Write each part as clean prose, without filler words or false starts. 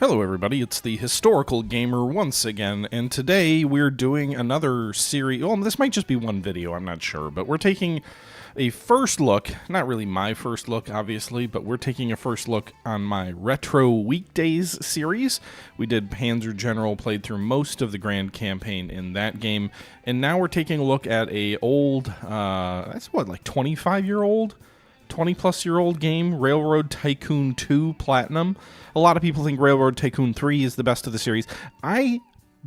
Hello everybody, it's the Historical Gamer once again, and today we're doing another series. Well, this might just be one video, I'm not sure, but we're taking a first look, not really my first look obviously, but we're taking a first look on my Retro-Weekdays series. We did Panzer General, played through most of the Grand Campaign in that game, and now we're taking a look at a old, that's what, like 25-year-old? 20-plus-year-old game, Railroad Tycoon 2 Platinum. A lot of people think Railroad Tycoon 3 is the best of the series. I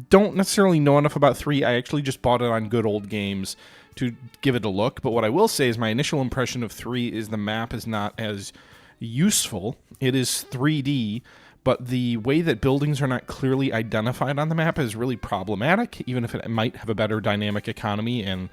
don't necessarily know enough about 3. I actually just bought it on Good Old Games to give it a look. But what I will say is my initial impression of 3 is the map is not as useful. It is 3D, but the way that buildings are not clearly identified on the map is really problematic, even if it might have a better dynamic economy and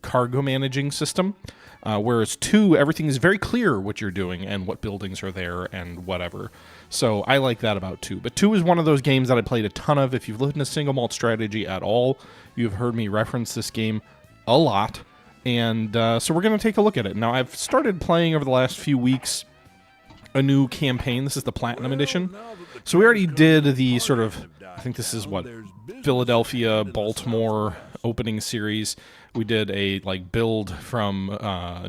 cargo managing system. Whereas 2, everything is very clear what you're doing and what buildings are there and whatever. So I like that about 2. But 2 is one of those games that I played a ton of. If you've lived in a single malt strategy at all, you've heard me reference this game a lot. And so we're going to take a look at it. Now, I've started playing over the last few weeks a new campaign. This is the Platinum Edition. So we already did the I think this is what, Philadelphia, Baltimore opening series. We did a build from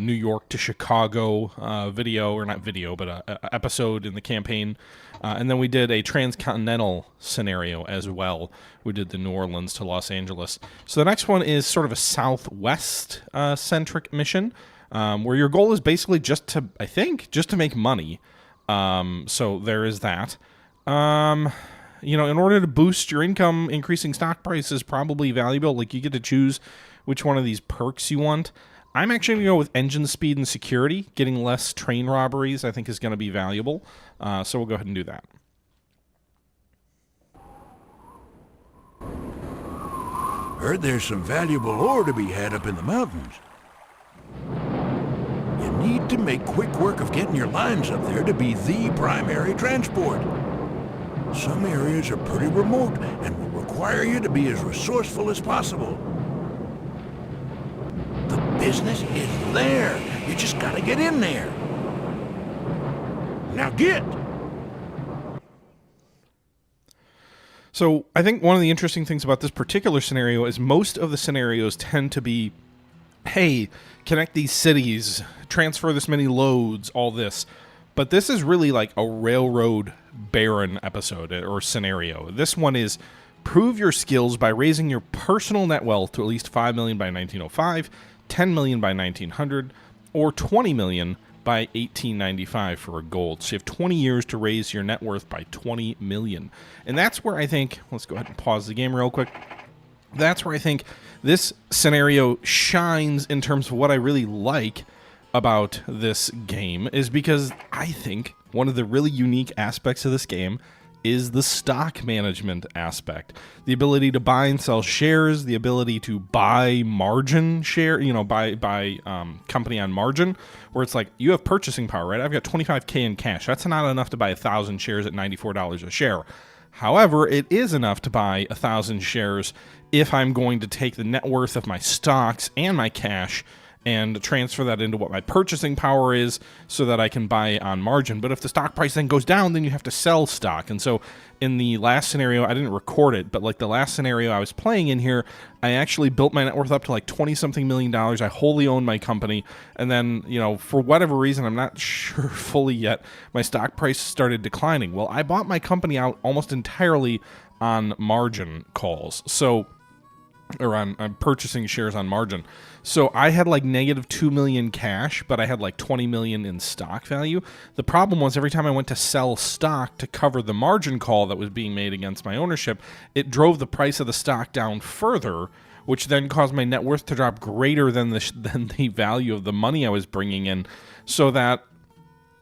New York to Chicago video, or not video, but a episode in the campaign. And then we did a transcontinental scenario as well. We did the New Orleans to Los Angeles. So the next one is sort of a southwest centric mission, where your goal is basically just to make money. So there is that. In order to boost your income, increasing stock price is probably valuable. Like, you get to choose which one of these perks you want. I'm actually going to go with engine speed and security. Getting less train robberies, I think, is going to be valuable. So we'll go ahead and do that. Heard there's some valuable ore to be had up in the mountains. You need to make quick work of getting your lines up there to be the primary transport. Some areas are pretty remote and will require you to be as resourceful as possible. The business is there. You just gotta get in there. Now get! So I think one of the interesting things about this particular scenario is most of the scenarios tend to be, hey, connect these cities, transfer this many loads, all this. But this is really like a railroad baron episode or scenario. This one is prove your skills by raising your personal net wealth to at least $5 million by 1905, $10 million by 1900, or $20 million by 1895 for a gold. So you have 20 years to raise your net worth by $20 million. And that's where I think, let's go ahead and pause the game real quick. That's where I think this scenario shines in terms of what I really like about this game, is because I think one of the really unique aspects of this game is the stock management aspect. The ability to buy and sell shares, the ability to buy margin share, buy company on margin, where it's like, you have purchasing power, right? I've got $25K in cash. That's not enough to buy 1,000 shares at $94 a share. However, it is enough to buy 1,000 shares if I'm going to take the net worth of my stocks and my cash and transfer that into what my purchasing power is so that I can buy on margin. But if the stock price then goes down, then you have to sell stock. And so in the last scenario, I didn't record it, but like the last scenario I was playing in here, I actually built my net worth up to like 20-something million. I wholly owned my company. And then, for whatever reason, I'm not sure fully yet, my stock price started declining. Well, I bought my company out almost entirely on margin calls. Or on purchasing shares on margin. So I had like negative 2 million cash, but I had like 20 million in stock value. The problem was every time I went to sell stock to cover the margin call that was being made against my ownership, it drove the price of the stock down further, which then caused my net worth to drop greater than the value of the money I was bringing in, so that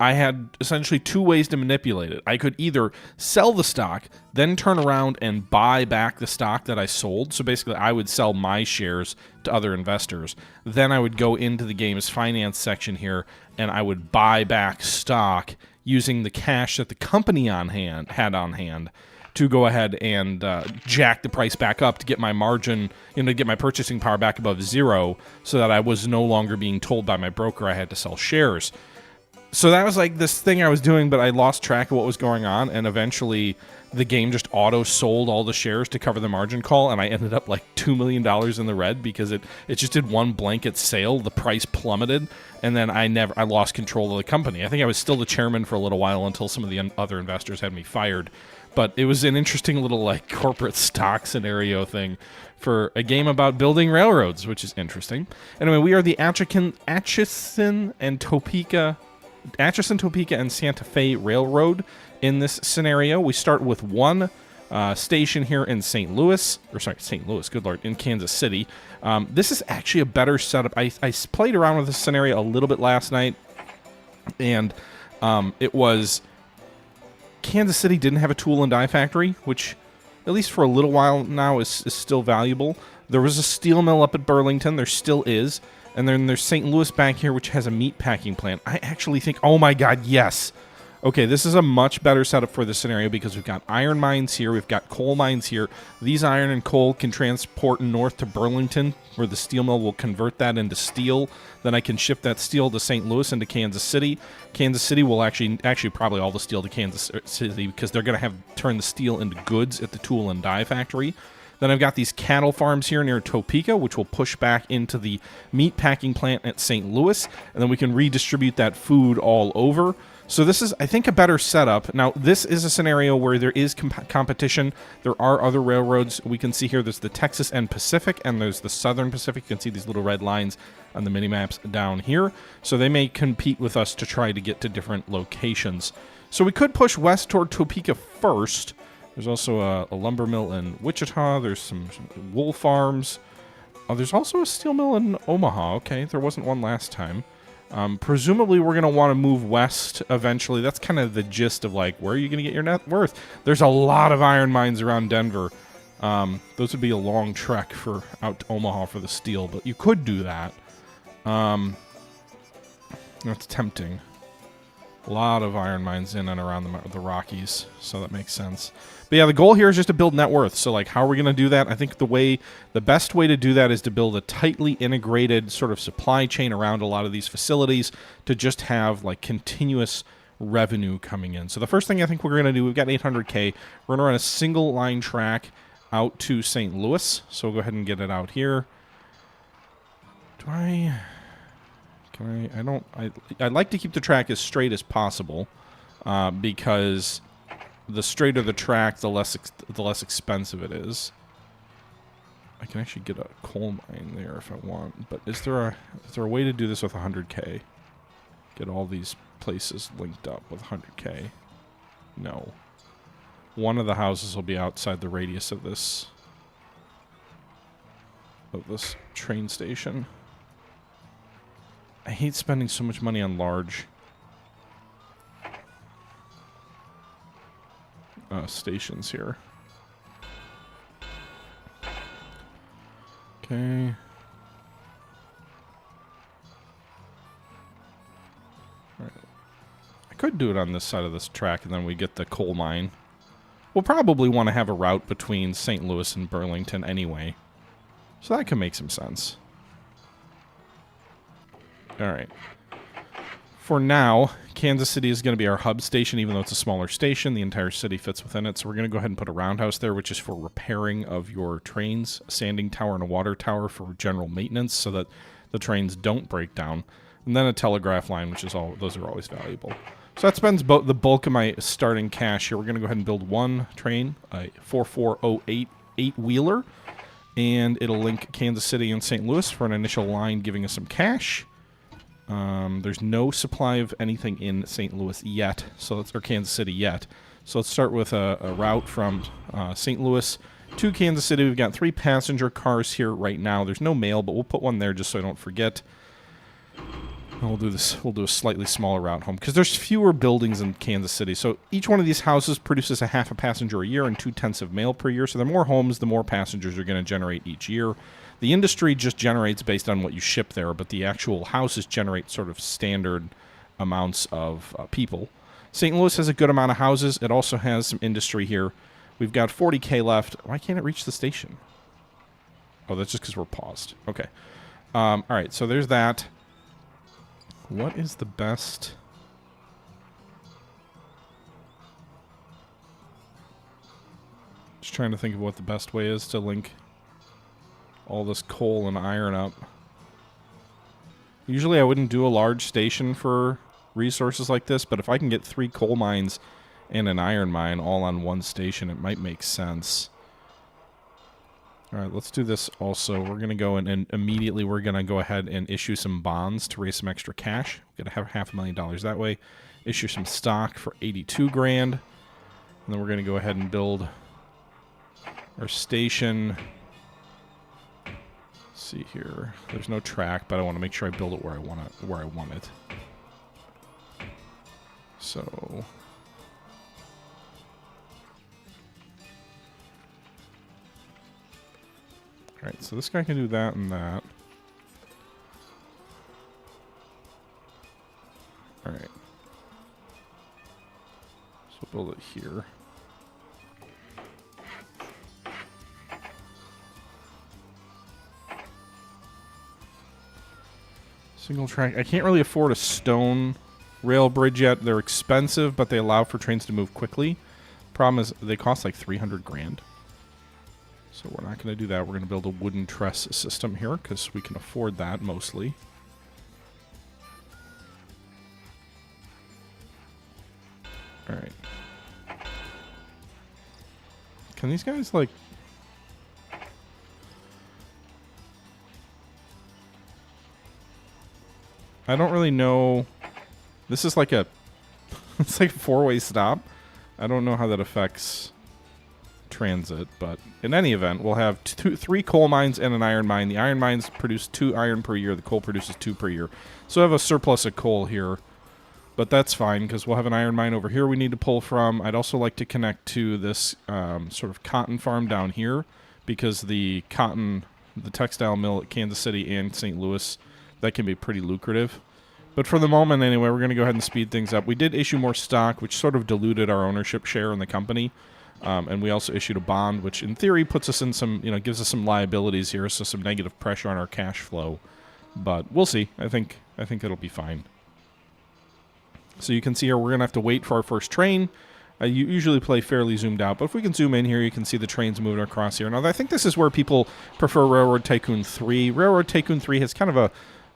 I had essentially 2 ways to manipulate it. I could either sell the stock, then turn around and buy back the stock that I sold. So basically, I would sell my shares to other investors. Then I would go into the game's finance section here, and I would buy back stock using the cash that the company had on hand to go ahead and jack the price back up to get my margin, to get my purchasing power back above 0, so that I was no longer being told by my broker I had to sell shares. So that was like this thing I was doing, but I lost track of what was going on, and eventually the game just auto-sold all the shares to cover the margin call, and I ended up like $2 million in the red because it just did one blanket sale. The price plummeted, and then I lost control of the company. I think I was still the chairman for a little while until some of the other investors had me fired. But it was an interesting little like corporate stock scenario thing for a game about building railroads, which is interesting. Anyway, we are the Atchison and Topeka and Santa Fe Railroad in this scenario. We start with one station here in St. Louis, good lord, in Kansas City. This is actually a better setup. I played around with this scenario a little bit last night, and it was Kansas City didn't have a tool and die factory, which at least for a little while now is still valuable. There was a steel mill up at Burlington. There still is. And then there's St. Louis back here, which has a meat packing plant. I actually think, oh my god, yes. Okay, this is a much better setup for this scenario because we've got iron mines here, we've got coal mines here. These iron and coal can transport north to Burlington, where the steel mill will convert that into steel. Then I can ship that steel to St. Louis and to Kansas City. Kansas City will actually probably all the steel to Kansas City because they're going to turn the steel into goods at the tool and die factory. Then I've got these cattle farms here near Topeka, which will push back into the meat packing plant at St. Louis, and then we can redistribute that food all over. So this is, I think, a better setup. Now, this is a scenario where there is competition. There are other railroads. We can see here there's the Texas and Pacific, and there's the Southern Pacific. You can see these little red lines on the mini-maps down here. So they may compete with us to try to get to different locations. So we could push west toward Topeka first. There's also a lumber mill in Wichita. There's some wool farms. Oh, there's also a steel mill in Omaha. Okay, there wasn't one last time. Presumably, we're going to want to move west eventually. That's kind of the gist of, like, where are you going to get your net worth? There's a lot of iron mines around Denver. Those would be a long trek for out to Omaha for the steel, but you could do that. That's tempting. A lot of iron mines in and around the Rockies, so that makes sense. But yeah, the goal here is just to build net worth. So, like, how are we going to do that? I think the best way to do that is to build a tightly integrated sort of supply chain around a lot of these facilities to just have, like, continuous revenue coming in. So the first thing I think we're going to do, we've got 800K. We're going to run a single line track out to St. Louis. So we'll go ahead and get it out here. I'd like to keep the track as straight as possible because the straighter the track, the less expensive it is. I can actually get a coal mine there if I want, but is there a way to do this with 100K? Get all these places linked up with 100K? No. One of the houses will be outside the radius of this train station. I hate spending so much money on large stations here. Okay. Alright. I could do it on this side of this track and then we get the coal mine. We'll probably want to have a route between St. Louis and Burlington anyway. So that can make some sense. Alright. For now, Kansas City is going to be our hub station, even though it's a smaller station. The entire city fits within it. So we're going to go ahead and put a roundhouse there, which is for repairing of your trains, a sanding tower and a water tower for general maintenance so that the trains don't break down. And then a telegraph line, which is those are always valuable. So that spends the bulk of my starting cash here. We're going to go ahead and build one train, a 4408 8-wheeler, and it'll link Kansas City and St. Louis for an initial line, giving us some cash. There's no supply of anything in St. Louis yet, or Kansas City yet. So let's start with a route from St. Louis to Kansas City. We've got 3 passenger cars here right now. There's no mail, but we'll put one there just so I don't forget. And we'll do a slightly smaller route home because there's fewer buildings in Kansas City. So each one of these houses produces a half a passenger a year and 0.2 of mail per year. So the more homes, the more passengers you're going to generate each year. The industry just generates based on what you ship there, but the actual houses generate sort of standard amounts of people. St. Louis has a good amount of houses. It also has some industry here. We've got 40K left. Why can't it reach the station? Oh, that's just because we're paused. Okay. All right, so there's that. What is the best Just trying to think of what the best way is to link all this coal and iron up. Usually I wouldn't do a large station for resources like this, but if I can get 3 coal mines and an iron mine all on one station, it might make sense. Alright, let's do this also. We're going to go in and immediately we're going to go ahead and issue some bonds to raise some extra cash. We're going to have $500,000 that way. Issue some stock for 82 grand. And then we're going to go ahead and build our station. Let's see here. There's no track, but I want to make sure I build it where I want it. So alright, so this guy can do that and that. Alright. So we'll build it here. Single track. I can't really afford a stone rail bridge yet. They're expensive, but they allow for trains to move quickly. Problem is, they cost like 300 grand. So we're not going to do that. We're going to build a wooden truss system here because we can afford that mostly. Alright. Can these guys, like... I don't really know... This is like a... it's like a 4-way stop. I don't know how that affects transit, but in any event, we'll have 3 coal mines and an iron mine. The iron mines produce 2 iron per year. The coal produces 2 per year. So I have a surplus of coal here, but that's fine because we'll have an iron mine over here we need to pull from. I'd also like to connect to this sort of cotton farm down here because the textile mill at Kansas City and St. Louis, that can be pretty lucrative. But for the moment, anyway, we're going to go ahead and speed things up. We did issue more stock, which sort of diluted our ownership share in the company. And we also issued a bond, which in theory puts us in some, gives us some liabilities here, so some negative pressure on our cash flow. But we'll see. I think it'll be fine. So you can see here, we're going to have to wait for our first train. You usually play fairly zoomed out, but if we can zoom in here, you can see the trains moving across here. Now, I think this is where people prefer Railroad Tycoon 3. Railroad Tycoon 3 has kind of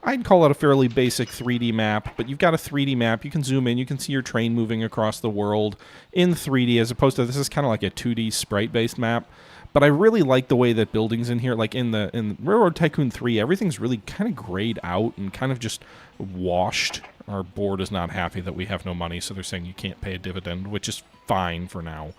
I'd call it a fairly basic 3D map, but you've got a 3D map. You can zoom in. You can see your train moving across the world in 3D, as opposed to this is kind of like a 2D sprite-based map. But I really like the way that buildings in here, like in Railroad Tycoon 3, everything's really kind of grayed out and kind of just washed. Our board is not happy that we have no money, so they're saying you can't pay a dividend, which is fine for now.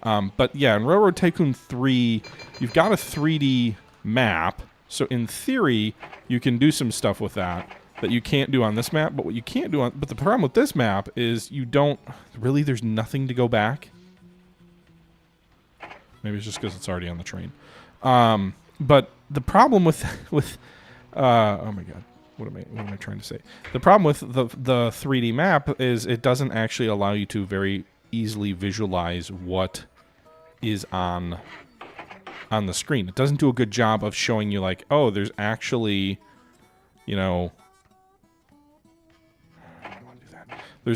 But yeah, in Railroad Tycoon 3, you've got a 3D map. So in theory, you can do some stuff with that you can't do on this map. But what you can't do but the problem with this map is you don't really. There's nothing to go back. Maybe it's just because it's already on the train. But the problem with oh my god, what am I trying to say? The problem with the 3D map is it doesn't actually allow you to very easily visualize what is on the screen. It doesn't do a good job of showing you, like, oh, there's actually, there's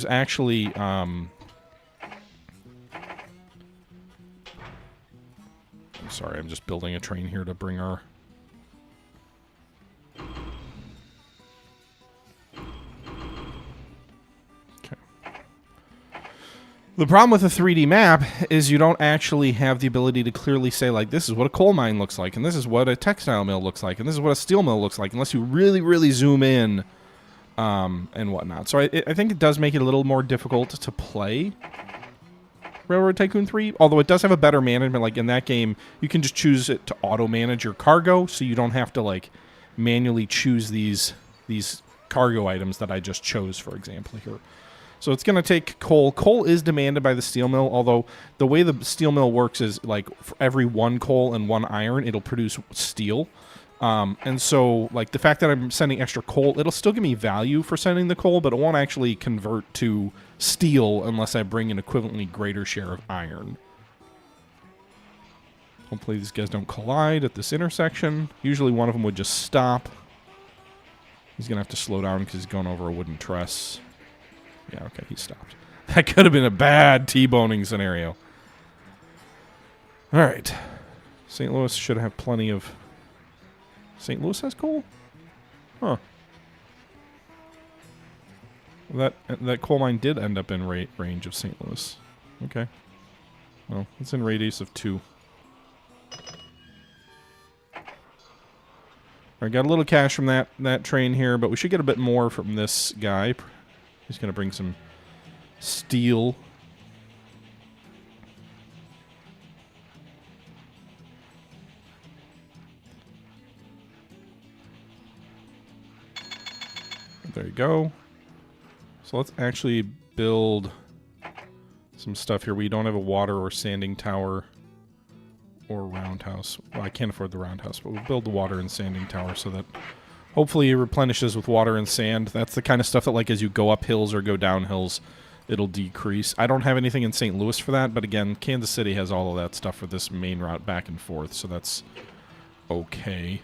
actually, I'm sorry, I'm just building a train here to bring our... The problem with a 3D map is you don't actually have the ability to clearly say, like, this is what a coal mine looks like, and this is what a textile mill looks like, and this is what a steel mill looks like, unless you really, really zoom in and whatnot. So I think it does make it a little more difficult to play Railroad Tycoon 3, although it does have a better management. Like, in that game, you can just choose it to auto-manage your cargo, so you don't have to, like, manually choose these cargo items that I just chose, for example, here. So it's going to take coal. Coal is demanded by the steel mill, although the way the steel mill works is, like, for every 1 coal and 1 iron, it'll produce steel. And so, like, the fact that I'm sending extra coal, it'll still give me value for sending the coal, but it won't actually convert to steel unless I bring an equivalently greater share of iron. Hopefully these guys don't collide at this intersection. Usually one of them would just stop. He's going to have to slow down because he's going over a wooden truss. Yeah, okay, he stopped. That could have been a bad T-boning scenario. All right. St. Louis should have plenty of... St. Louis has coal? Huh. That coal mine did end up in range of St. Louis. Okay. Well, it's in radius of 2. I got a little cash from that train here, but we should get a bit more from this guy. He's going to bring some steel. There you go. So let's actually build some stuff here. We don't have a water or sanding tower or roundhouse. Well, I can't afford the roundhouse, but we'll build the water and sanding tower so that hopefully it replenishes with water and sand. That's the kind of stuff that, like, as you go up hills or go down hills, it'll decrease. I don't have anything in St. Louis for that, but again, Kansas City has all of that stuff for this main route back and forth, so that's okay.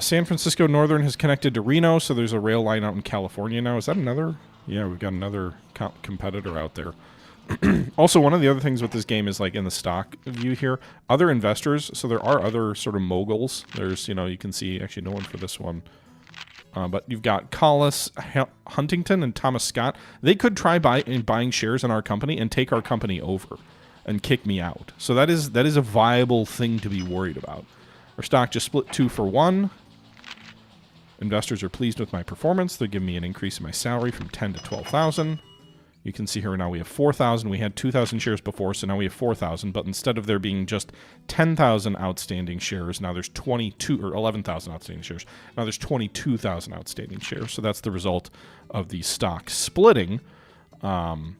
San Francisco Northern has connected to Reno, so there's a rail line out in California now. Is that another? Yeah, we've got another competitor out there. Also, one of the other things with this game is, like, in the stock view here, other investors, so there are other sort of moguls. There's, you know, you can see, actually no one for this one. But you've got Collis, Huntington, and Thomas Scott. They could try buying shares in our company and take our company over and kick me out. So that is a viable thing to be worried about. Our stock just split 2 for 1. Investors are pleased with my performance. They're giving me an increase in my salary from 10 to 12,000. You can see here now we have 4,000. We had 2,000 shares before, so now we have 4,000. But instead of there being just 10,000 outstanding shares, now there's 22 or 11,000 outstanding shares. Now there's 22,000 outstanding shares. So that's the result of the stock splitting. But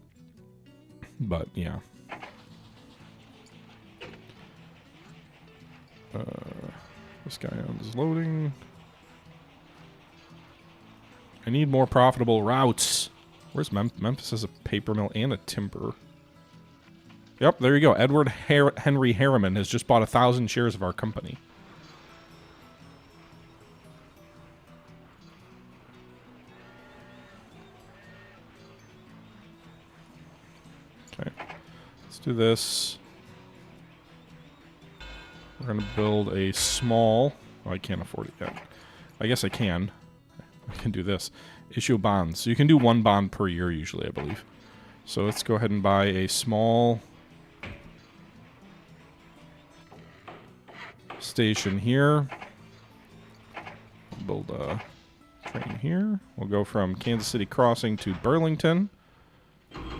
yeah. This guy is loading. I need more profitable routes. Where's Memphis? Has a paper mill and a timber. Yep, there you go. Edward Henry Harriman has just bought 1,000 shares of our company. Okay, let's do this. We're going to build a small... Oh, I can't afford it yet. I guess I can. I can do this. Issue bonds. So you can do 1 bond per year usually, I believe. So let's go ahead and buy a small station here. Build a train here. We'll go from Kansas City Crossing to Burlington.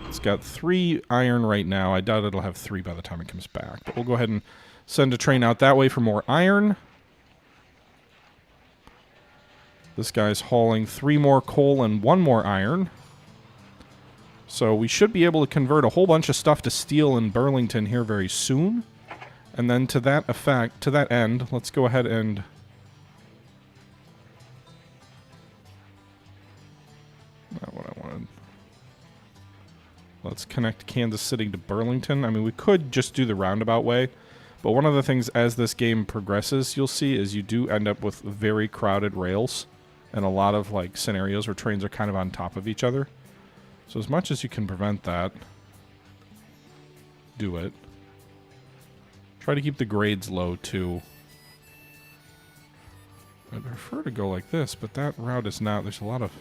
It's got 3 iron right now. I doubt it'll have 3 by the time it comes back. But we'll go ahead and send a train out that way for more iron. This guy's hauling 3 more coal and 1 more iron. So we should be able to convert a whole bunch of stuff to steel in Burlington here very soon. And then to that effect, to that end, let's go ahead and... Not what I wanted. Let's connect Kansas City to Burlington. I mean, we could just do the roundabout way. But one of the things as this game progresses, you'll see, is you do end up with very crowded rails. And a lot of, like, scenarios where trains are kind of on top of each other. So as much as you can prevent that, do it. Try to keep the grades low, too. I'd prefer to go like this, but that route is not. There's a lot of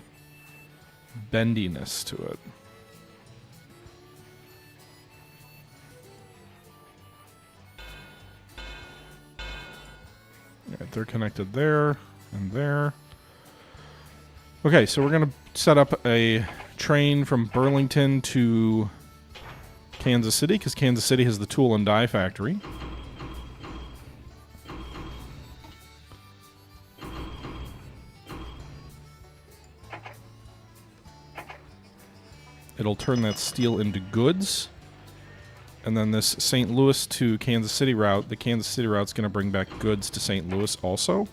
bendiness to it. Alright, they're connected there and there. Okay, so we're going to set up a train from Burlington to Kansas City, because Kansas City has the tool and die factory. It'll turn that steel into goods. And then this St. Louis to Kansas City route, the Kansas City route's going to bring back goods to St. Louis also.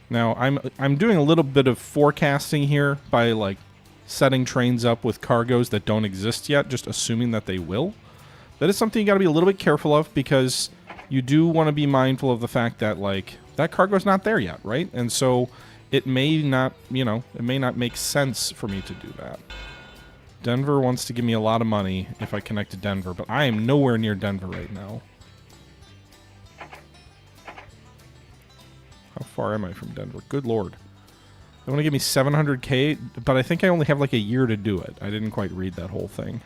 Now, I'm doing a little bit of forecasting here by, like, setting trains up with cargoes that don't exist yet, just assuming that they will. That is something you got to be a little bit careful of, because you do want to be mindful of the fact that, like, that cargo's not there yet, right? And so it may not, you know, it may not make sense for me to do that. Denver wants to give me a lot of money if I connect to Denver, but I am nowhere near Denver right now. How far am I from Denver? Good lord. They want to give me 700K, but I think I only have like a year to do it. I didn't quite read that whole thing.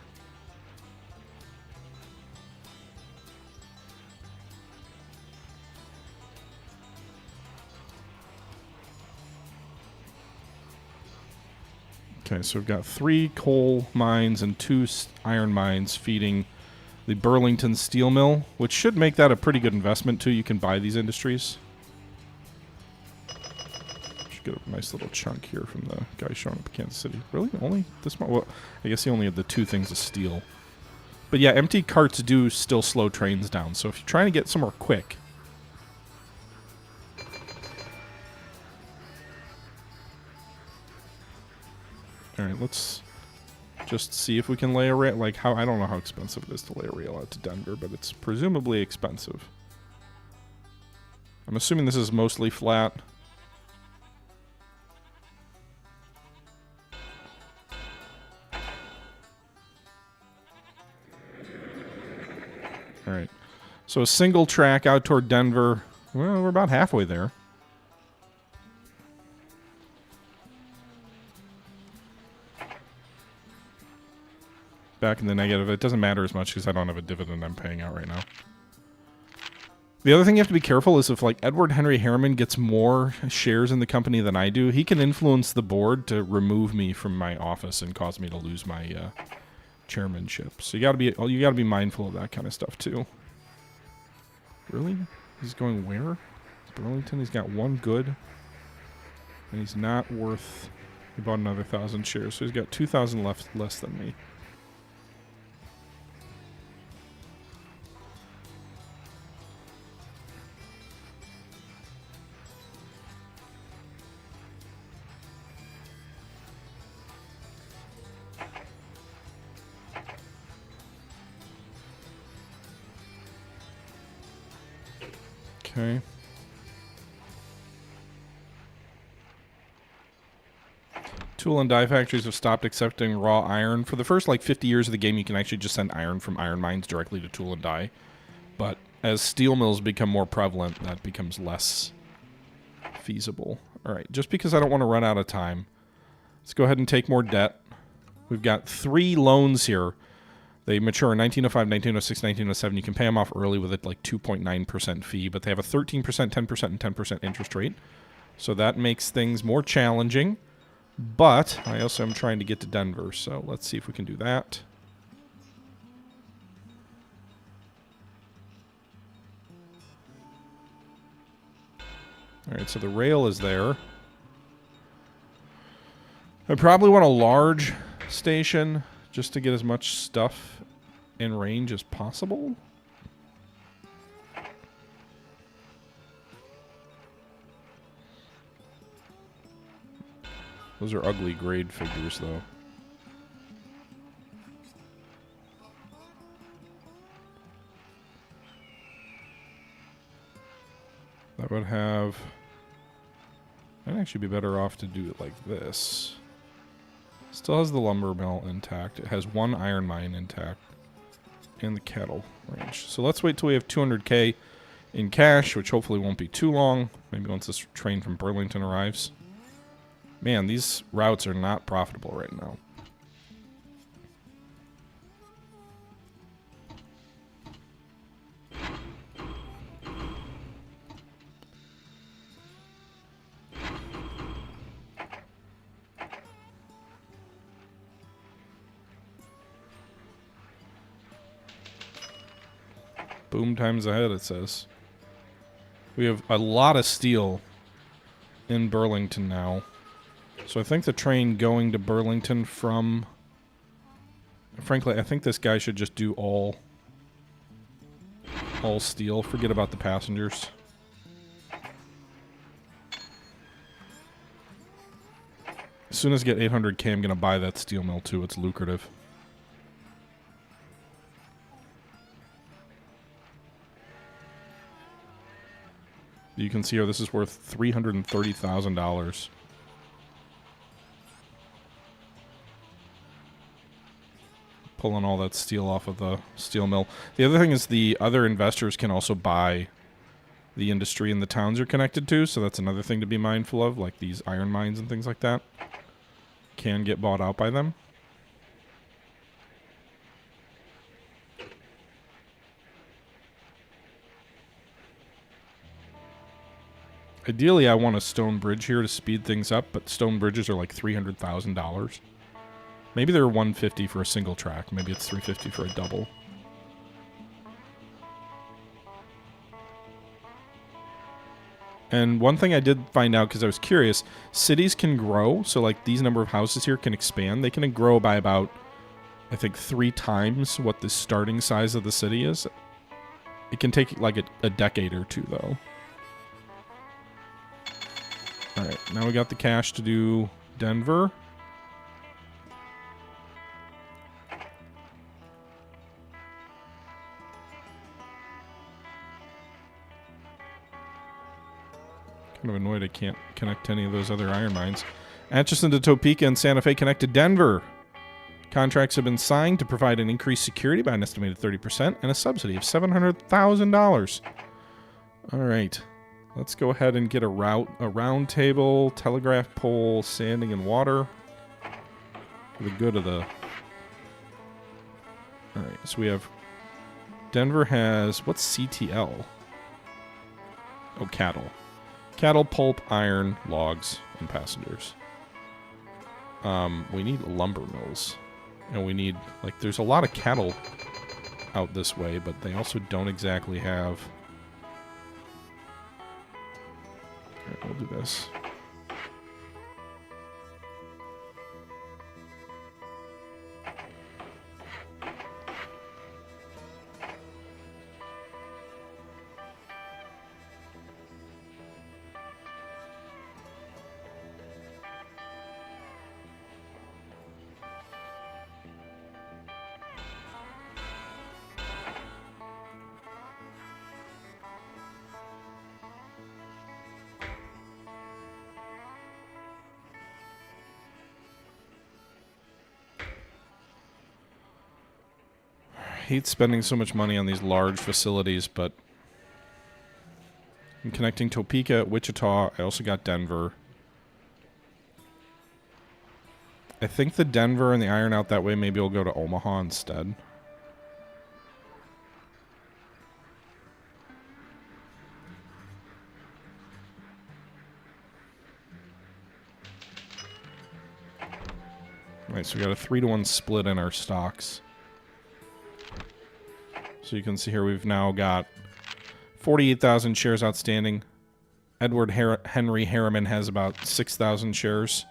Okay, so we've got 3 coal mines and 2 iron mines feeding the Burlington steel mill, which should make that a pretty good investment too. You can buy these industries. Should get a nice little chunk here from the guy showing up in Kansas City. Really? Only this much? Well, I guess he only had the 2 things of steel. But yeah, empty carts do still slow trains down. So if you're trying to get somewhere quick, all right, let's just see if we can lay a rail. Like, how, I don't know how expensive it is to lay a rail out to Denver, but it's presumably expensive. I'm assuming this is mostly flat. All right, so a single track out toward Denver. Well, we're about halfway there. Back in the negative. It doesn't matter as much because I don't have a dividend I'm paying out right now. The other thing you have to be careful is if, like, Edward Henry Harriman gets more shares in the company than I do, he can influence the board to remove me from my office and cause me to lose my chairmanship. So you gotta be mindful of that kind of stuff too. Really? He's going where? Burlington. He's got 1 good, and he's not worth. He bought another 1,000 shares, so he's got 2,000 left less than me. Okay. Tool and die factories have stopped accepting raw iron. For the first, like, 50 years of the game, you can actually just send iron from iron mines directly to tool and die. But as steel mills become more prevalent, that becomes less feasible. All right, just because I don't want to run out of time, let's go ahead and take more debt. We've got 3 loans here. They mature in 1905, 1906, 1907. You can pay them off early with a like 2.9% fee, but they have a 13%, 10%, and 10% interest rate. So that makes things more challenging. But I also am trying to get to Denver, so let's see if we can do that. All right, so the rail is there. I probably want a large station just to get as much stuff in range as possible. Those are ugly grade figures, though. That would have... I'd actually be better off to do it like this. Still has the lumber mill intact. It has 1 iron mine intact. And the cattle range. So let's wait till we have 200K in cash, which hopefully won't be too long. Maybe once this train from Burlington arrives. Man, these routes are not profitable right now. Boom times ahead, it says. We have a lot of steel in Burlington now. So I think the train going to Burlington from... Frankly, I think this guy should just do all steel. Forget about the passengers. As soon as I get 800K, I'm going to buy that steel mill too. It's lucrative. You can see here this is worth $330,000. pulling all that steel off of the steel mill. The other thing is the other investors can also buy the industry and the towns you're connected to, so that's another thing to be mindful of, like these iron mines and things like that can get bought out by them. Ideally, I want a stone bridge here to speed things up, but stone bridges are like $300,000. Maybe they're $150 for a single track. Maybe it's $350 for a double. And one thing I did find out, because I was curious, cities can grow. So like these number of houses here can expand. They can grow by about, I think, 3 times what the starting size of the city is. It can take like a decade or two, though. Alright, now we got the cash to do Denver. Kind of annoyed I can't connect to any of those other iron mines. Atchison to Topeka and Santa Fe connect to Denver. Contracts have been signed to provide an increased security by an estimated 30% and a subsidy of $700,000. Alright. Let's go ahead and get a round table, telegraph pole, sanding, and water. For the good of the... Alright, so we have... Denver has... What's CTL? Oh, cattle. Cattle, pulp, iron, logs, and passengers. We need lumber mills. And we need... Like, there's a lot of cattle out this way, but they also don't exactly have... We'll do this. Hate spending so much money on these large facilities, but I'm connecting Topeka, Wichita. I also got Denver. I think the Denver and the iron out that way, maybe we'll go to Omaha instead. Right, so we got a 3-to-1 split in our stocks. So you can see here we've now got 48,000 shares outstanding. Edward Henry Harriman has about 6,000 shares.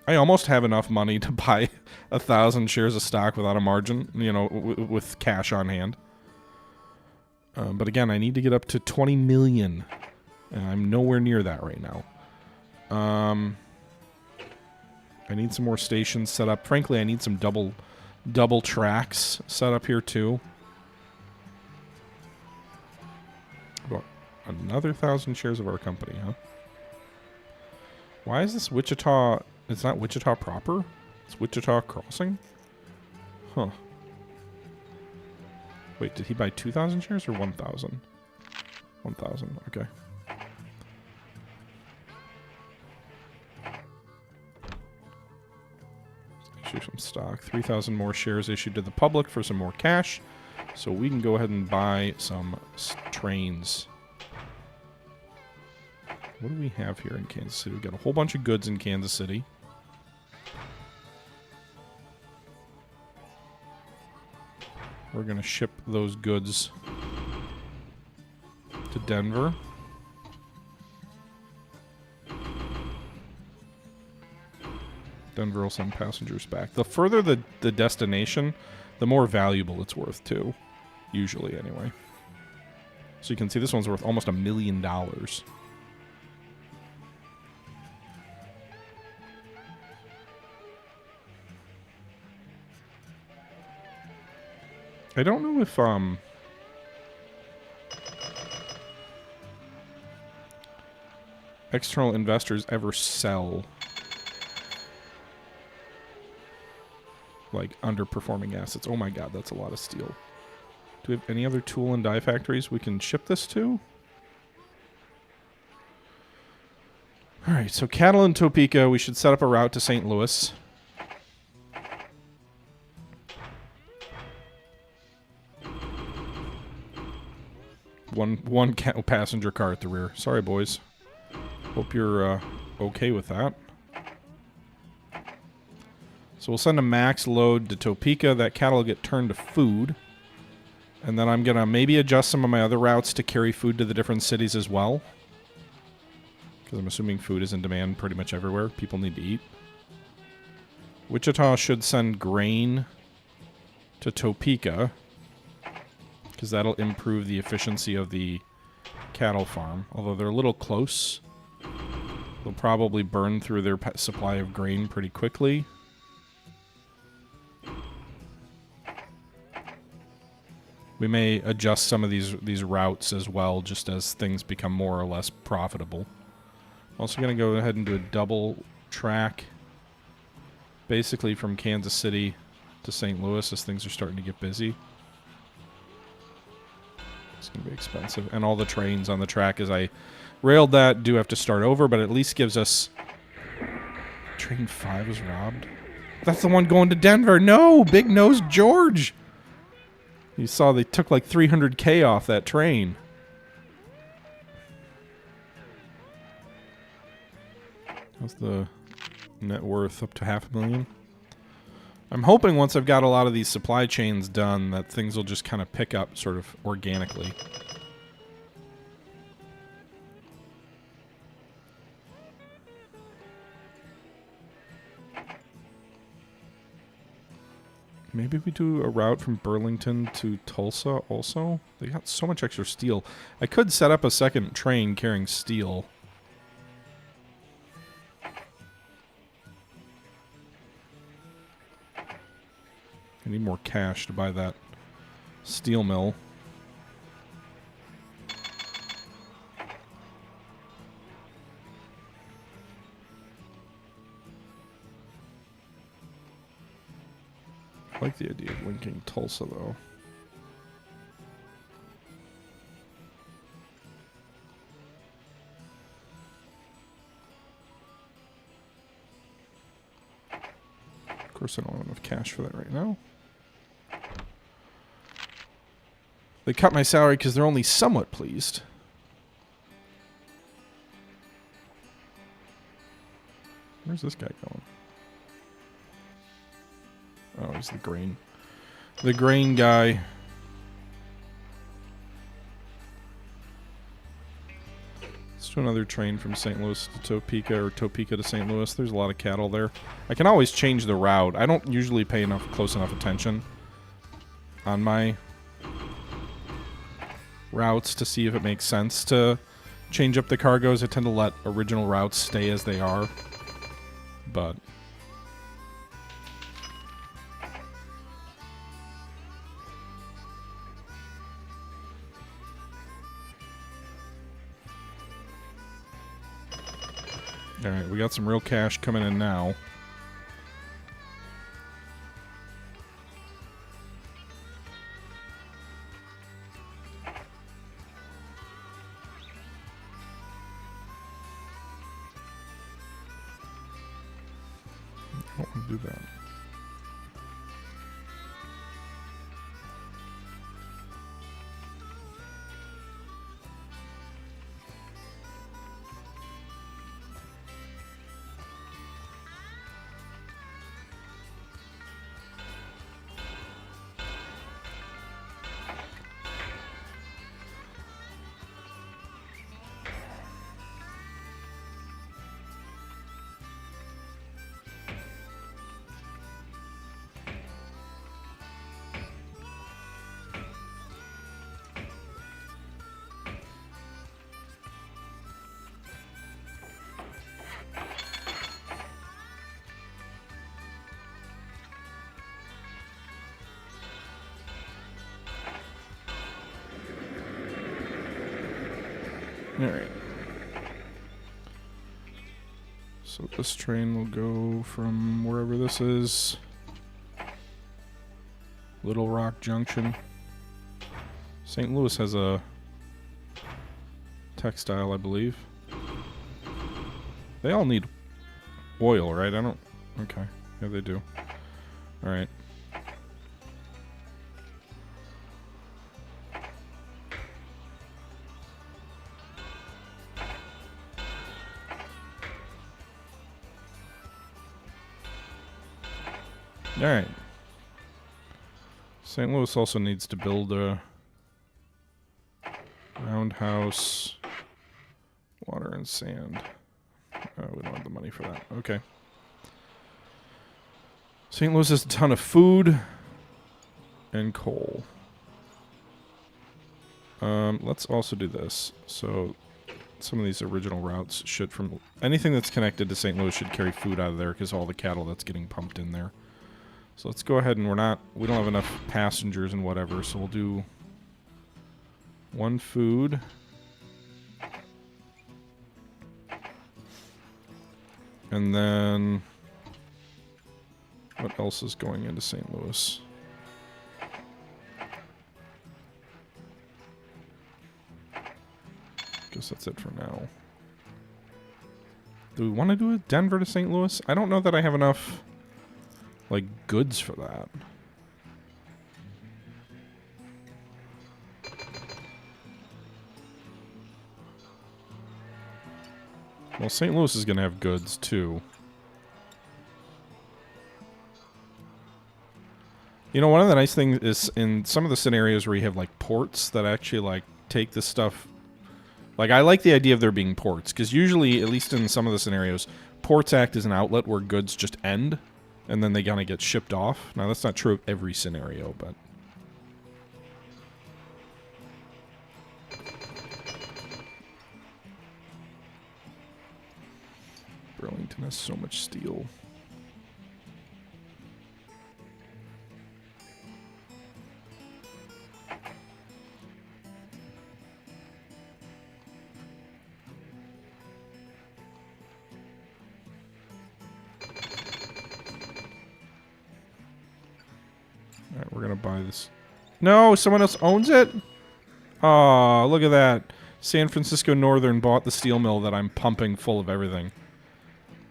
I almost have enough money to buy 1,000 shares of stock without a margin, you know, with cash on hand. But again, I need to get up to 20 million. And I'm nowhere near that right now. I need some more stations set up. Frankly, I need some double tracks set up here too. About another 1,000 shares of our company, huh? Why is this Wichita? It's not Wichita proper? It's Wichita Crossing? Huh. Wait, did he buy 2,000 shares or 1,000? 1,000, okay. Issue some stock. 3,000 more shares issued to the public for some more cash. So we can go ahead and buy some trains. What do we have here in Kansas City? We've got a whole bunch of goods in Kansas City. We're going to ship those goods to Denver. Denver will send passengers back. The further the destination, the more valuable it's worth, too. Usually, anyway. So you can see this one's worth almost $1 million. I don't know if, external investors ever sell like underperforming assets. Oh my god, that's a lot of steel. Do we have any other tool and die factories we can ship this to? Alright, so cattle in Topeka, we should set up a route to St. Louis. One passenger car at the rear. Sorry, boys. Hope you're okay with that. So we'll send a max load to Topeka. That cattle will get turned to food. And then I'm going to maybe adjust some of my other routes to carry food to the different cities as well. Because I'm assuming food is in demand pretty much everywhere. People need to eat. Wichita should send grain to Topeka, because that'll improve the efficiency of the cattle farm. Although they're a little close. They'll probably burn through their supply of grain pretty quickly. We may adjust some of these routes as well, just as things become more or less profitable. I'm also going to go ahead and do a double track, basically from Kansas City to St. Louis, as things are starting to get busy. It's going to be expensive. And all the trains on the track, as I railed that, do have to start over, but at least gives us... Train 5 was robbed? That's the one going to Denver. No! Big Nose George! You saw they took like 300K off that train. How's the net worth? Up to $500,000? I'm hoping once I've got a lot of these supply chains done that things will just kind of pick up sort of organically. Maybe we do a route from Burlington to Tulsa also? They got so much extra steel. I could set up a second train carrying steel. I need more cash to buy that steel mill. I like the idea of linking Tulsa, though. Of course, I don't have enough cash for that right now. They cut my salary because they're only somewhat pleased. Where's this guy going? Oh, he's the grain guy. Let's do another train from St. Louis to Topeka, or Topeka to St. Louis. There's a lot of cattle there. I can always change the route. I don't usually pay close enough attention on my routes to see if it makes sense to change up the cargoes. I tend to let original routes stay as they are. But alright, we got some real cash coming in now. I don't want to do that. Alright. So this train will go from wherever this is Little Rock Junction. St. Louis has a textile, I believe. They all need oil, right? I don't... Okay. Yeah, they do. Alright. Alright. St. Louis also needs to build a roundhouse, water and sand. We don't have the money for that. Okay. St. Louis has a ton of food and coal. Let's also do this. So some of these original routes should, from anything that's connected to St. Louis, should carry food out of there because all the cattle that's getting pumped in there. So let's go ahead, and we don't have enough passengers and whatever, so we'll do one food. And then what else is going into St. Louis? Guess that's it for now. Do we want to do a Denver to St. Louis? I don't know that I have enough, like, goods for that. Well, St. Louis is going to have goods, too. You know, one of the nice things is in some of the scenarios where you have, like, ports that actually, like, take this stuff... Like, I like the idea of there being ports, because usually, at least in some of the scenarios, ports act as an outlet where goods just end, and then they kind of get shipped off. Now, that's not true of every scenario, but... Burlington has so much steel. Alright, we're gonna buy this. No, someone else owns it? Aw, look at that. San Francisco Northern bought the steel mill that I'm pumping full of everything.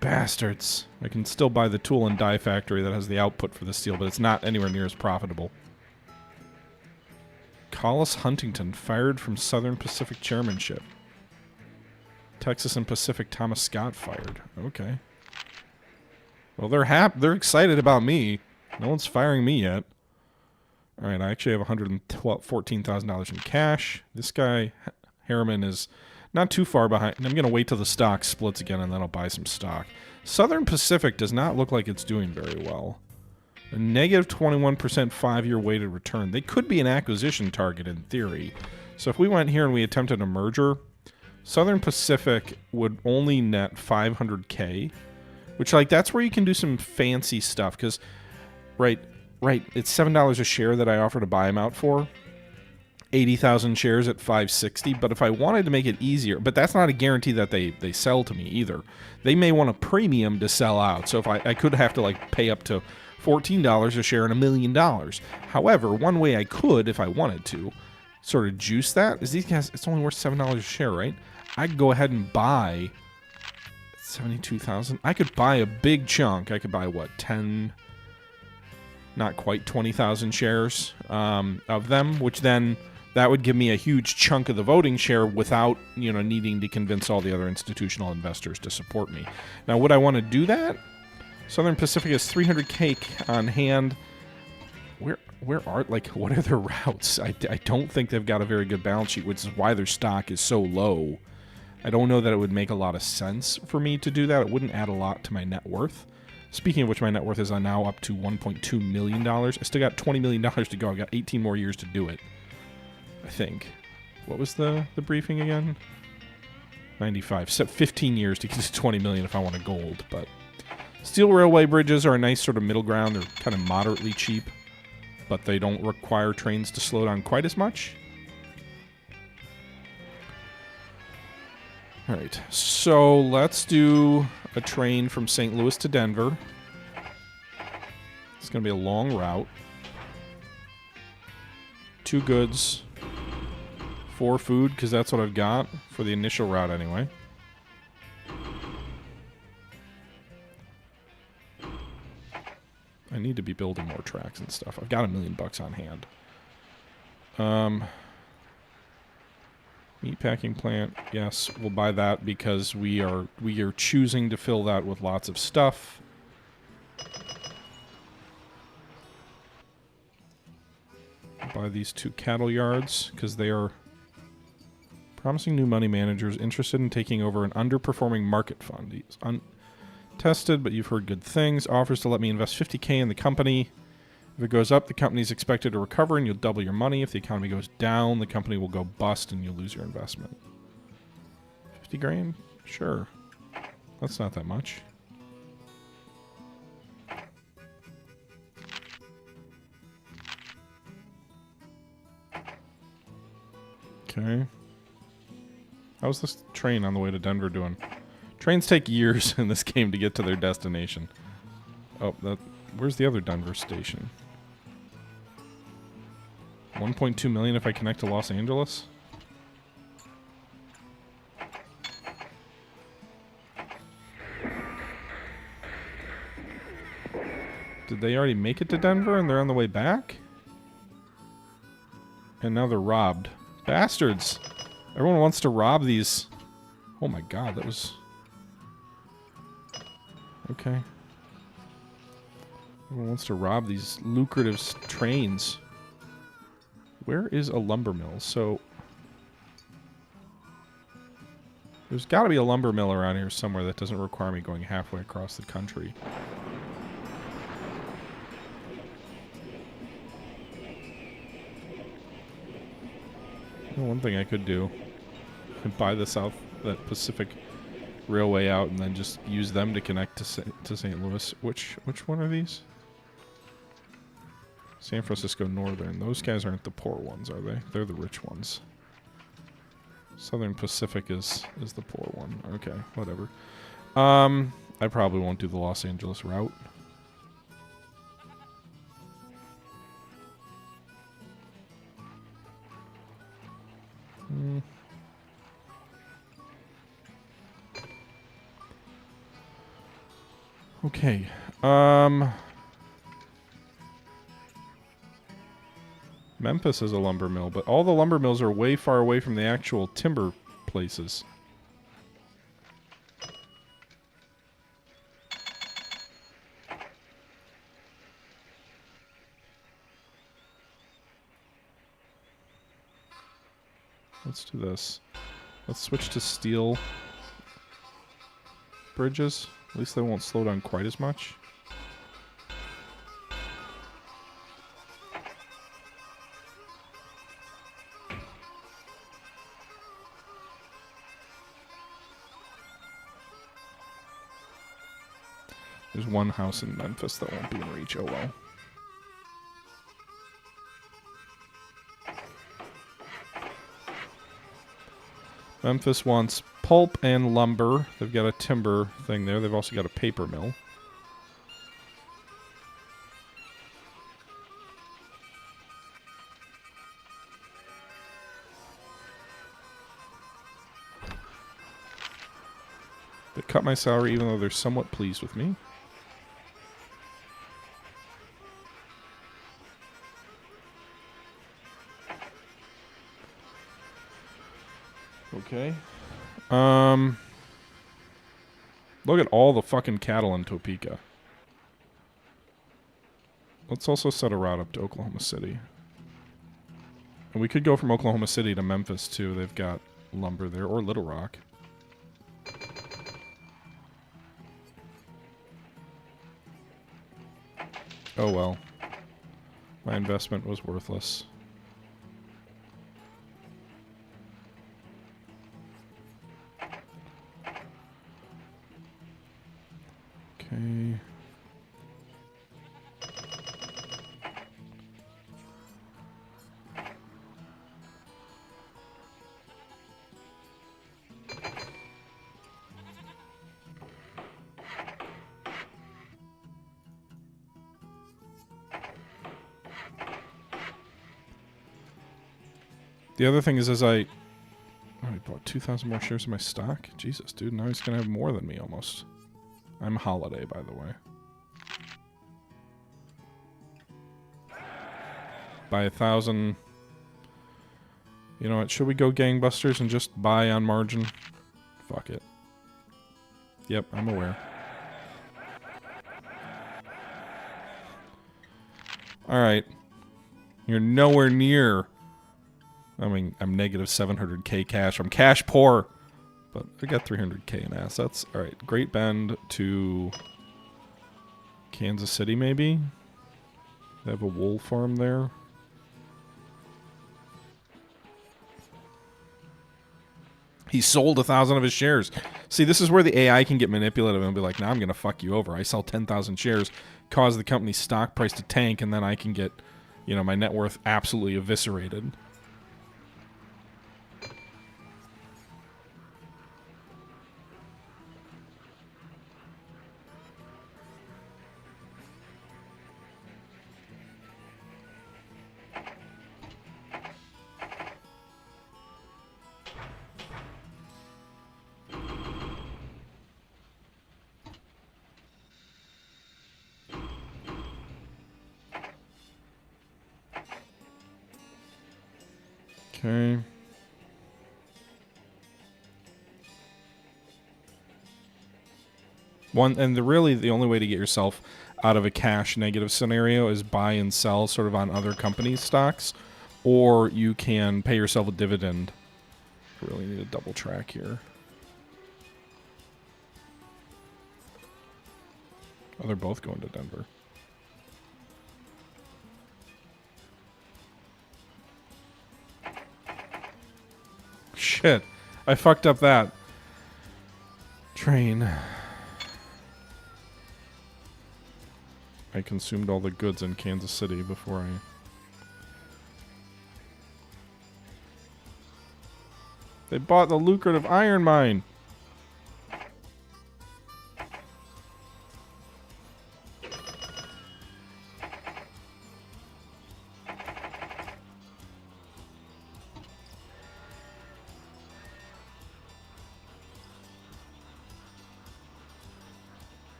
Bastards. I can still buy the tool and die factory that has the output for the steel, but it's not anywhere near as profitable. Collis Huntington, fired from Southern Pacific chairmanship. Texas and Pacific Thomas Scott fired. Okay. Well, they're excited about me. No one's firing me yet. Alright, I actually have $114,000 in cash. This guy, Harriman, is not too far behind. I'm going to wait till the stock splits again, and then I'll buy some stock. Southern Pacific does not look like it's doing very well. A negative 21% 5-year weighted return. They could be an acquisition target in theory. So if we went here and we attempted a merger, Southern Pacific would only net $500K, which, like, that's where you can do some fancy stuff, because, right, it's $7 a share that I offer to buy them out for. 80,000 shares at $560, but if I wanted to make it easier, but that's not a guarantee that they sell to me either. They may want a premium to sell out, so if I could have to, like, pay up to $14 a share and $1 million. However, one way I could, if I wanted to, sort of juice that, is these guys, it's only worth $7 a share, right? I could go ahead and buy 72,000. I could buy a big chunk. I could buy, what, 10... not quite 20,000 shares of them, which then that would give me a huge chunk of the voting share without, needing to convince all the other institutional investors to support me. Now, would I want to do that? Southern Pacific has 300K on hand. Where are, like, what are their routes? I don't think they've got a very good balance sheet, which is why their stock is so low. I don't know that it would make a lot of sense for me to do that. It wouldn't add a lot to my net worth. Speaking of which, my net worth is now up to $1.2 million. I still got $20 million to go. I've got 18 more years to do it, I think. What was the briefing again? 95. So 15 years to get to 20 million if I want a gold. But steel railway bridges are a nice sort of middle ground. They're kind of moderately cheap, but they don't require trains to slow down quite as much. All right, so let's do a train from St. Louis to Denver. It's going to be a long route. 2 goods, 4 food, because that's what I've got for the initial route anyway. I need to be building more tracks and stuff. I've got $1 million on hand. Meatpacking plant, yes, we'll buy that because we are choosing to fill that with lots of stuff. Buy these 2 cattle yards because they are promising new money managers interested in taking over an underperforming market fund. He's untested, but you've heard good things. Offers to let me invest $50K in the company. If it goes up, the company is expected to recover and you'll double your money. If the economy goes down, the company will go bust and you'll lose your investment. 50 grand? Sure. That's not that much. Okay. How's this train on the way to Denver doing? Trains take years in this game to get to their destination. Oh, where's the other Denver station? 1.2 million if I connect to Los Angeles? Did they already make it to Denver and they're on the way back? And now they're robbed. Bastards! Everyone wants to rob these. Oh my god, that was... Okay. Everyone wants to rob these lucrative trains. Where is a lumber mill? So... There's got to be a lumber mill around here somewhere that doesn't require me going halfway across the country. Well, one thing I could do, I'd buy the Pacific Railway out and then just use them to connect to St. Louis. Which one are these? San Francisco Northern. Those guys aren't the poor ones, are they? They're the rich ones. Southern Pacific is the poor one. Okay, whatever. I probably won't do the Los Angeles route. Okay. Memphis is a lumber mill, but all the lumber mills are way far away from the actual timber places. Let's do this. Let's switch to steel bridges. At least they won't slow down quite as much. There's one house in Memphis that won't be in reach. Oh well. Memphis wants pulp and lumber. They've got a timber thing there. They've also got a paper mill. They cut my salary even though they're somewhat pleased with me. Okay. Look at all the fucking cattle in Topeka. Let's also set a route up to Oklahoma City. And we could go from Oklahoma City to Memphis, too. They've got lumber there. Or Little Rock. Oh, well. My investment was worthless. Okay. The other thing is, as I bought 2,000 more shares of my stock. Jesus, dude, now he's gonna have more than me almost. I'm Holiday, by the way. Buy 1,000. You know what? Should we go gangbusters and just buy on margin? Fuck it. Yep, I'm aware. Alright. You're nowhere near. I mean, I'm negative 700k cash. I'm cash poor. But I got 300k in assets. Alright, Great Bend to Kansas City, maybe? They have a wool farm there. He sold 1,000 of his shares. See, this is where the AI can get manipulative and be like, nah, I'm going to fuck you over. I sell 10,000 shares, cause the company's stock price to tank, and then I can get, you know, my net worth absolutely eviscerated. Okay. Really the only way to get yourself out of a cash negative scenario is buy and sell sort of on other companies' stocks, or you can pay yourself a dividend. I really need a double track here. Oh, they're both going to Denver. Shit. I fucked up that. Train. I consumed all the goods in Kansas City before I... They bought the lucrative iron mine.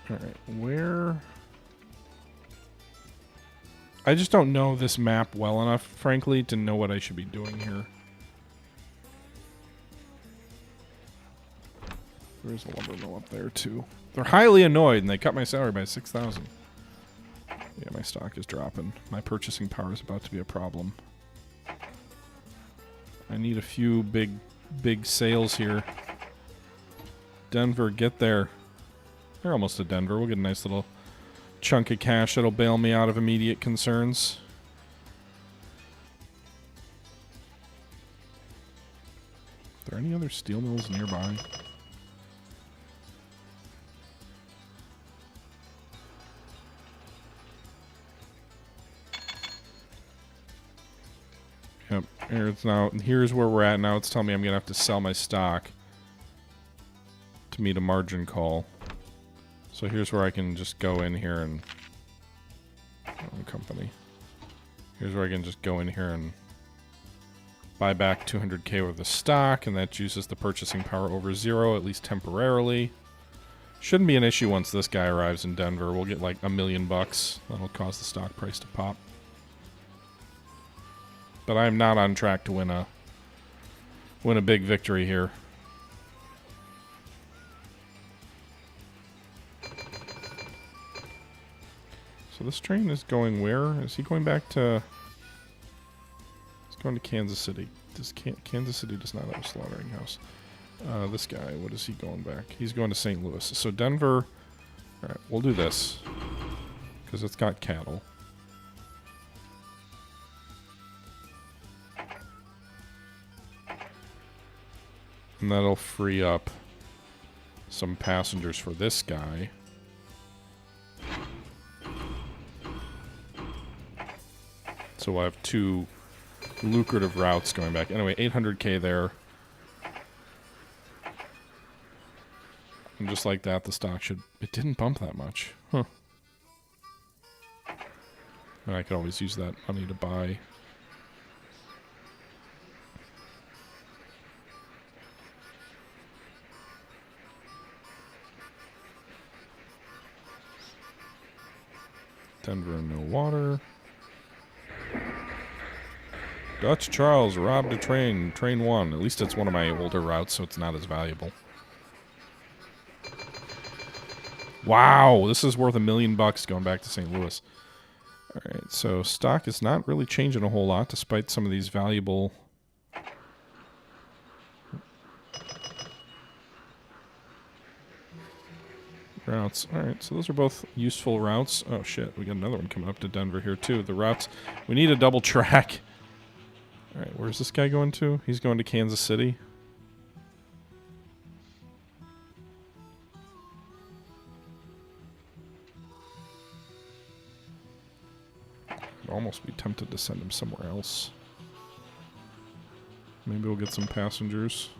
Alright, where... I just don't know this map well enough, frankly, to know what I should be doing here. There's a lumber mill up there, too. They're highly annoyed, and they cut my salary by 6,000. Yeah, my stock is dropping. My purchasing power is about to be a problem. I need a few big sales here. Denver, get there. They're almost to Denver. We'll get a nice little chunk of cash that'll bail me out of immediate concerns. Are there any other steel mills nearby? Yep. Here's where we're at now. It's telling me I'm going to have to sell my stock to meet a margin call. So here's where I can just go in here and... company. Here's where I can just go in here and buy back 200k worth of stock, and that juices the purchasing power over zero, at least temporarily. Shouldn't be an issue once this guy arrives in Denver. We'll get like $1 million bucks. That'll cause the stock price to pop. But I'm not on track to win a big victory here. So this train is going where? Is he going back to... He's going to Kansas City. Kansas City does not have a slaughtering house. This guy, what is he going back? He's going to St. Louis. So Denver... Alright, we'll do this. Because it's got cattle. And that'll free up some passengers for this guy. So we'll have two lucrative routes going back. Anyway, 800k there. And just like that, the stock should... It didn't bump that much. Huh. And I could always use that money to buy. Denver and no water. Dutch Charles robbed a train. Train 1. At least it's one of my older routes, so it's not as valuable. Wow, this is worth $1 million going back to St. Louis. All right, so stock is not really changing a whole lot, despite some of these valuable routes. All right, so those are both useful routes. Oh, shit, we got another one coming up to Denver here, too. The routes, we need a double track. All right, where's this guy going to? He's going to Kansas City. I'd almost be tempted to send him somewhere else. Maybe we'll get some passengers.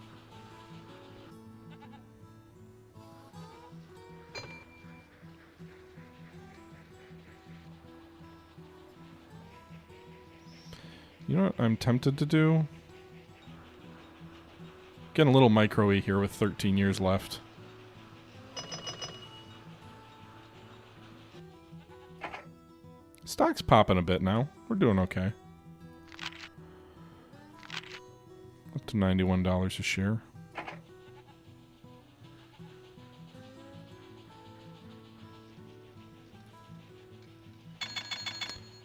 You know what I'm tempted to do? Getting a little micro-y here with 13 years left. Stock's popping a bit now. We're doing okay. Up to $91 a share.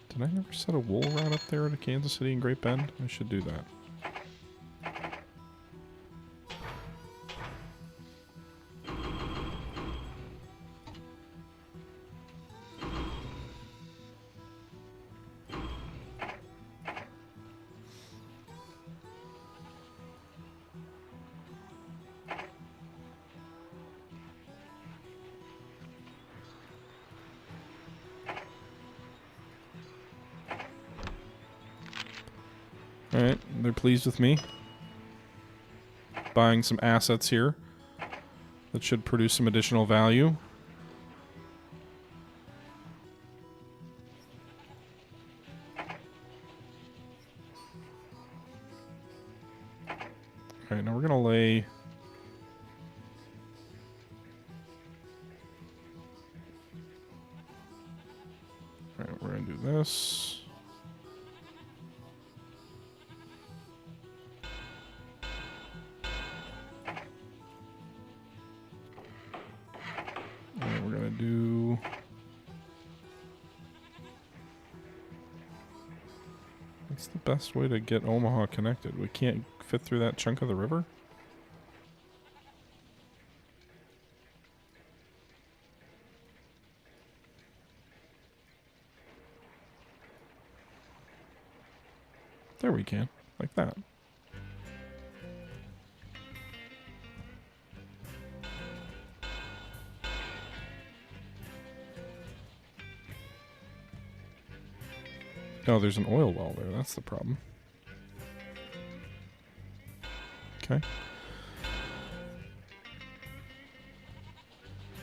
Did I never set a wool route up there to Kansas City and Great Bend? I should do that. Alright, they're pleased with me. Buying some assets here that should produce some additional value. Alright, now we're going to lay... Alright, we're going to do this. Do what's the best way to get Omaha connected? We can't fit through that chunk of the river? There we can, like that. Oh, there's an oil well there. That's the problem. Okay.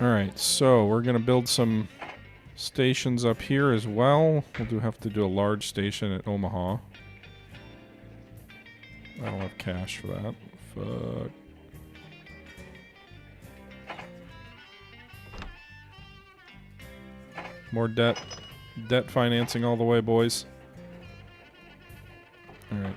Alright, so we're going to build some stations up here as well. We'll have to do a large station at Omaha. I don't have cash for that. Fuck. More debt. Debt financing all the way, boys. Alright.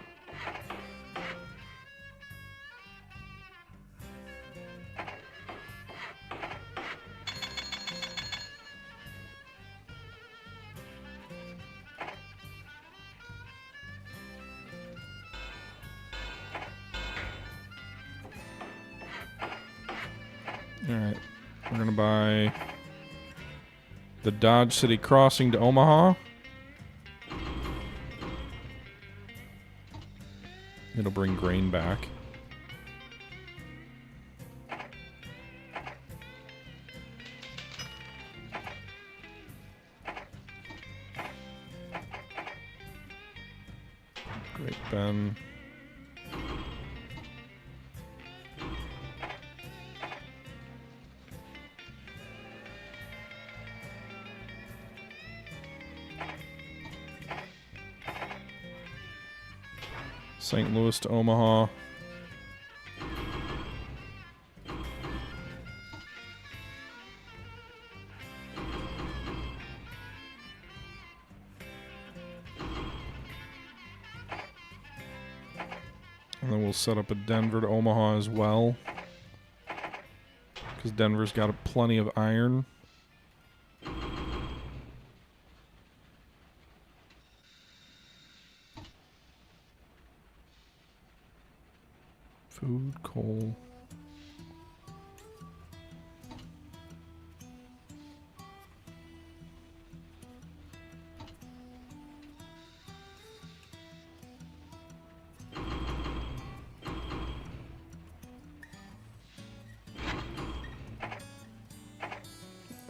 Alright. We're gonna buy the Dodge City Crossing to Omaha. It'll bring grain back. Great Bend. St. Louis to Omaha. And then we'll set up a Denver to Omaha as well. Because Denver's got plenty of iron. Food, coal.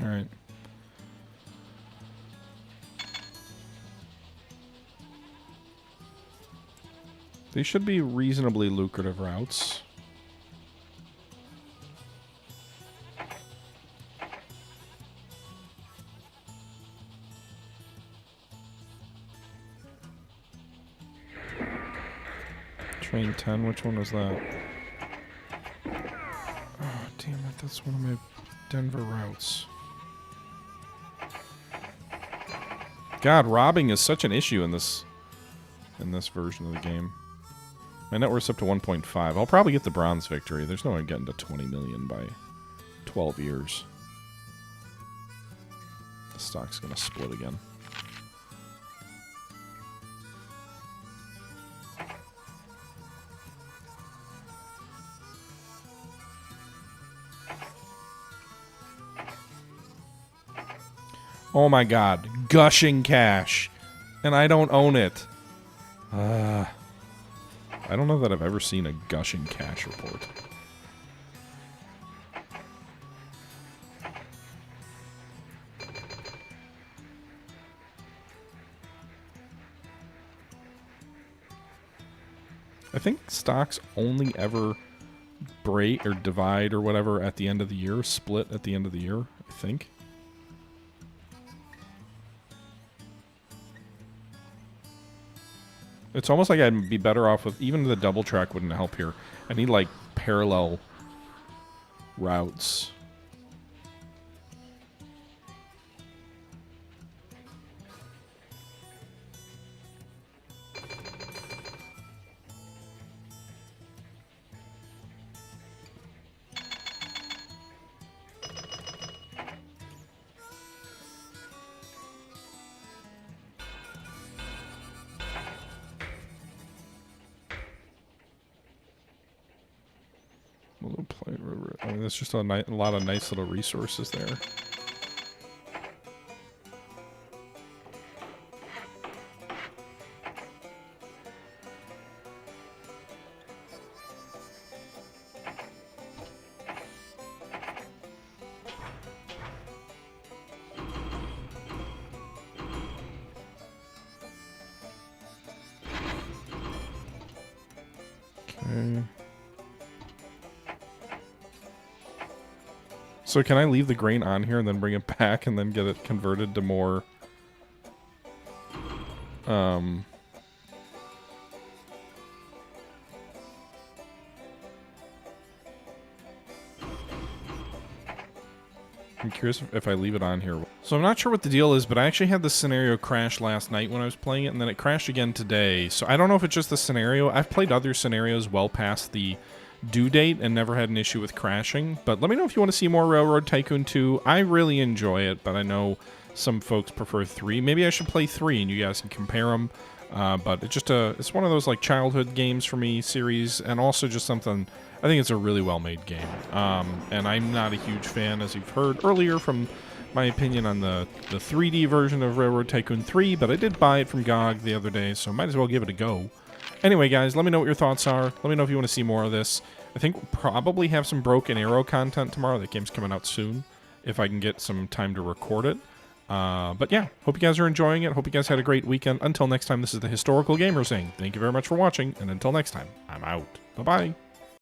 All right. These should be reasonably lucrative routes. Train 10, which one was that? Oh, damn it, that's one of my Denver routes. God, robbing is such an issue in this version of the game. My net worth's up to 1.5. I'll probably get the bronze victory. There's no way I'm getting to 20 million by 12 years. The stock's gonna split again. Oh my god, gushing cash. And I don't own it. I don't know that I've ever seen a gushing cash report. I think stocks only ever break or divide or whatever at the end of the year, split at the end of the year, I think. It's almost like I'd be better off with, even the double track wouldn't help here. I need like parallel routes. I mean, there's just a lot of nice little resources there. Okay. So can I leave the grain on here and then bring it back and then get it converted to more I'm curious if I leave it on here. So I'm not sure what the deal is, but I actually had this scenario crash last night when I was playing it, and then it crashed again today. So I don't know if it's just the scenario. I've played other scenarios well past the due date and never had an issue with crashing. But let me know if you want to see more Railroad Tycoon 2. I really enjoy it, but I know some folks prefer 3. Maybe I should play 3 and you guys can compare them. But it's one of those like childhood games for me, series, and also just something. I think it's a really well-made game. And I'm not a huge fan, as you've heard earlier, from my opinion on the 3D version of Railroad Tycoon 3, but I did buy it from GOG the other day, so might as well give it a go. Anyway, guys, let me know what your thoughts are. Let me know if you want to see more of this. I think we'll probably have some Broken Arrow content tomorrow. That game's coming out soon, if I can get some time to record it. But yeah, hope you guys are enjoying it. Hope you guys had a great weekend. Until next time, this is the Historical Gamer saying thank you very much for watching, and until next time, I'm out. Bye-bye.